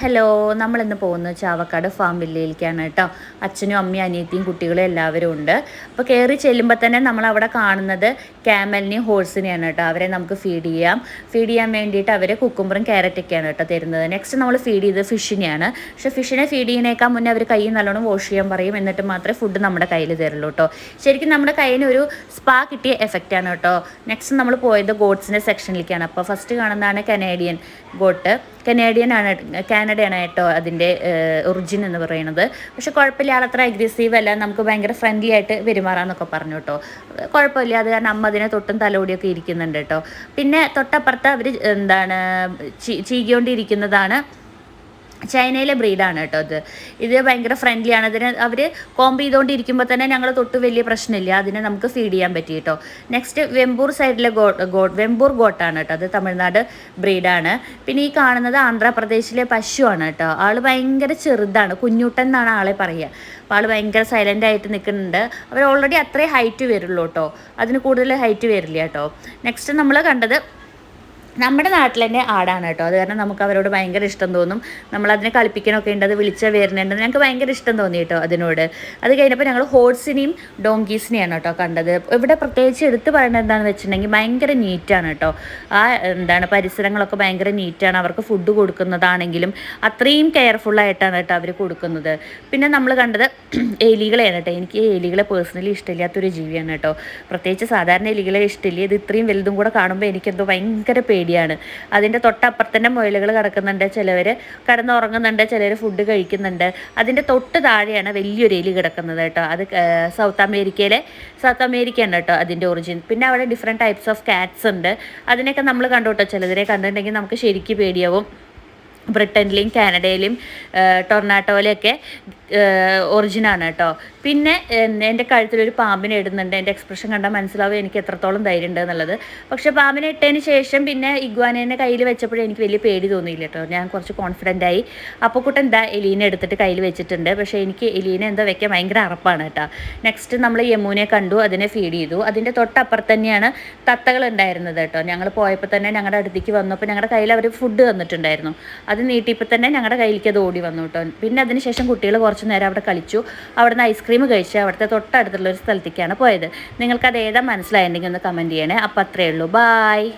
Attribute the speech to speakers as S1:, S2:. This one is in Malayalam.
S1: ഹലോ, നമ്മളിന്ന് പോകുന്നത് ചാവക്കാട് ഫാം വില്ലേജിലേക്കാണ് കേട്ടോ. അച്ഛനും അമ്മയും അനിയത്തിയും കുട്ടികളും എല്ലാവരും ഉണ്ട്. അപ്പോൾ കയറി ചെല്ലുമ്പോൾ തന്നെ നമ്മളവിടെ കാണുന്നത് ക്യാമലിനെയും ഹോഴ്സിനെയാണ് കേട്ടോ. അവരെ നമുക്ക് ഫീഡ് ചെയ്യാൻ വേണ്ടിയിട്ട് അവർ കുക്കുംബറും ക്യാരറ്റൊക്കെയാണ് കേട്ടോ തരുന്നത്. നെക്സ്റ്റ് നമ്മൾ ഫീഡ് ചെയ്തത് ഫിഷിനെയാണ്. പക്ഷേ ഫിഷിനെ ഫീഡ് ചെയ്യുന്നേക്കാൾ മുന്നേ അവർ കൈ നല്ലോണം വാഷ് ചെയ്യാൻ പറയും. എന്നിട്ട് മാത്രമേ ഫുഡ് നമ്മുടെ കയ്യിൽ തരുള്ളൂ കേട്ടോ. ശരിക്കും നമ്മുടെ കയ്യിൽ ഒരു സ്പാ കിട്ടിയ എഫക്റ്റാണ് കേട്ടോ. നെക്സ്റ്റ് നമ്മൾ പോയത് ഗോട്ട്സിൻ്റെ സെക്ഷനിലേക്കാണ്. അപ്പോൾ ഫസ്റ്റ് കാണുന്നതാണ് കനേഡിയൻ ഗോട്ട്. കാനഡയാണ് കേട്ടോ അതിൻ്റെ ഒറിജിൻ എന്ന് പറയുന്നത്. പക്ഷെ കുഴപ്പമില്ല, ആളത്ര അഗ്രസീവ് അല്ല, നമുക്ക് ഭയങ്കര ഫ്രണ്ട്ലി ആയിട്ട് പെരുമാറാമെന്നൊക്കെ പറഞ്ഞു കേട്ടോ. കുഴപ്പമില്ല, അത് കാരണം അമ്മ അതിനെ തൊട്ടും തലോടിയൊക്കെ ഇരിക്കുന്നുണ്ട് കേട്ടോ. പിന്നെ തൊട്ടപ്പുറത്ത് അവർ ചീകിക്കൊണ്ടിരിക്കുന്നതാണ് ചൈനയിലെ ബ്രീഡാണ് കേട്ടോ. ഇത് ഭയങ്കര ഫ്രണ്ട്ലിയാണ്. അതിന് അവർ കോമ്പ് ചെയ്തുകൊണ്ടിരിക്കുമ്പോൾ തന്നെ ഞങ്ങൾ തൊട്ട് വലിയ പ്രശ്നമില്ല, അതിനെ നമുക്ക് ഫീഡ് ചെയ്യാൻ പറ്റി കേട്ടോ. നെക്സ്റ്റ് വെമ്പൂർ സൈഡിലെ വെമ്പൂർ ഗോട്ടാണ് കേട്ടോ. അത് തമിഴ്നാട് ബ്രീഡാണ്. പിന്നെ ഈ കാണുന്നത് ആന്ധ്രാപ്രദേശിലെ പശുവാണ് കേട്ടോ. ആൾ ഭയങ്കര ചെറുതാണ്, കുഞ്ഞൂട്ടൻ എന്നാണ് ആളെ പറയുക. അപ്പോൾ ആൾ ഭയങ്കര സൈലൻ്റ് ആയിട്ട് നിൽക്കുന്നുണ്ട്. അവർ ഓൾറെഡി അത്രേ ഹൈറ്റ് വരുള്ളൂ കേട്ടോ, അതിന് കൂടുതൽ ഹൈറ്റ് വരില്ല കേട്ടോ. നെക്സ്റ്റ് നമ്മൾ കണ്ടത് നമ്മുടെ നാട്ടിൽ തന്നെ ആടാണ് കേട്ടോ. അത് കാരണം നമുക്ക് അവരോട് ഭയങ്കര ഇഷ്ടം തോന്നും. നമ്മളതിനെ കളിപ്പിക്കാനൊക്കെ ഉണ്ട്, അത് വിളിച്ചാൽ വരുന്നുണ്ട്. ഞങ്ങൾക്ക് ഭയങ്കര ഇഷ്ടം തോന്നി കേട്ടോ അതിനോട്. അത് കഴിഞ്ഞപ്പോൾ ഞങ്ങൾ ഹോഴ്സിനെയും ഡോങ്കീസിനെയാണ് കേട്ടോ കണ്ടത്. ഇവിടെ പ്രത്യേകിച്ച് എടുത്ത് പറയുന്നത് എന്താണെന്ന് വെച്ചിട്ടുണ്ടെങ്കിൽ ഭയങ്കര നീറ്റാണ് കേട്ടോ. പരിസരങ്ങളൊക്കെ ഭയങ്കര നീറ്റാണ്. അവർക്ക് ഫുഡ് കൊടുക്കുന്നതാണെങ്കിലും അത്രയും കെയർഫുള്ളായിട്ടാണ് കേട്ടോ അവർ കൊടുക്കുന്നത്. പിന്നെ നമ്മൾ കണ്ടത് എലികളെയാണ് കേട്ടോ. എനിക്ക് എലികളെ പേഴ്സണലി ഇഷ്ടമില്ലാത്തൊരു ജീവിയാണ് കേട്ടോ. പ്രത്യേകിച്ച് സാധാരണ എലികളെ ഇഷ്ടമില്ല. ഇത് ഇത്രയും വലുതും കൂടെ കാണുമ്പോൾ എനിക്കെന്തോ ഭയങ്കര പേടിയാണ്. അതിൻ്റെ തൊട്ടപ്പുറത്തന്നെ മുയലുകൾ കിടക്കുന്നുണ്ട്, ചിലവർ കിടന്നുറങ്ങുന്നുണ്ട്, ചിലർ ഫുഡ് കഴിക്കുന്നുണ്ട്. അതിൻ്റെ തൊട്ട് താഴെയാണ് വലിയൊരു എലി കിടക്കുന്നത് കേട്ടോ. അത് സൗത്ത് അമേരിക്കയാണ് കേട്ടോ അതിൻ്റെ ഒറിജിൻ. പിന്നെ അവിടെ ഡിഫറെൻറ്റ് ടൈപ്സ് ഓഫ് കാറ്റ്സ് ഉണ്ട്. അതിനെയൊക്കെ നമ്മൾ കണ്ടു കേട്ടോ. ചിലതിനെ കണ്ടിട്ടുണ്ടെങ്കിൽ നമുക്ക് ശരിക്കും പേടിയാവും. ബ്രിട്ടനിലെയും കാനഡയിലെയും ടൊർണാട്ടോയിലൊക്കെ ഒറിജിനാണ് കേട്ടോ. പിന്നെ എൻ്റെ കഴുത്തിലൊരു പാമ്പിനെ ഇടുന്നുണ്ട്. എൻ്റെ എക്സ്പ്രഷൻ കണ്ടാൽ മനസ്സിലാവും എനിക്ക് എത്രത്തോളം ധൈര്യം ഉണ്ട് എന്നുള്ളത്. പക്ഷേ പാമ്പിനെ ഇട്ടതിന് ശേഷം പിന്നെ ഇഗ്വാനേനെ കയ്യിൽ വെച്ചപ്പോഴും എനിക്ക് വലിയ പേടി തോന്നിയില്ല കേട്ടോ. ഞാൻ കുറച്ച് കോൺഫിഡൻ്റ് ആയി. അപ്പക്കുട്ടൻ എന്താ എലീനെ എടുത്തിട്ട് കയ്യിൽ വെച്ചിട്ടുണ്ട്. പക്ഷേ എനിക്ക് എലീനെ എന്താ വെക്കാൻ ഭയങ്കര അറപ്പാണ് കേട്ടോ. നെക്സ്റ്റ് നമ്മൾ യമുനെ കണ്ടു, അതിനെ ഫീഡ് ചെയ്തു. അതിൻ്റെ തൊട്ടപ്പുറത്ത് തന്നെയാണ് തത്തകൾ ഉണ്ടായിരുന്നത് കേട്ടോ. ഞങ്ങൾ പോയപ്പോൾ തന്നെ ഞങ്ങളുടെ അടുത്തേക്ക് വന്നപ്പോൾ ഞങ്ങളുടെ കയ്യിൽ അവർ ഫുഡ് തന്നിട്ടുണ്ടായിരുന്നു. അത് നീട്ടിയപ്പോൾ തന്നെ ഞങ്ങളുടെ കയ്യിലേക്ക് അത് ഓടി വന്നു കേട്ടോ. പിന്നെ അതിന് ശേഷം കുട്ടികൾ കുറച്ച് നേരം അവിടെ കളിച്ചു. അവിടുന്ന് ഐസ്ക്രീം കഴിച്ച് അവിടുത്തെ തൊട്ടടുത്തുള്ള ഒരു സ്ഥലത്തേക്കാണ് പോയത്. നിങ്ങൾക്കത് ഏതാ മനസ്സിലായിട്ടുണ്ടെങ്കിൽ ഒന്ന് കമൻറ്റ് ചെയ്യണേ. അപ്പോൾ അത്രയേ ഉള്ളൂ. ബായ്.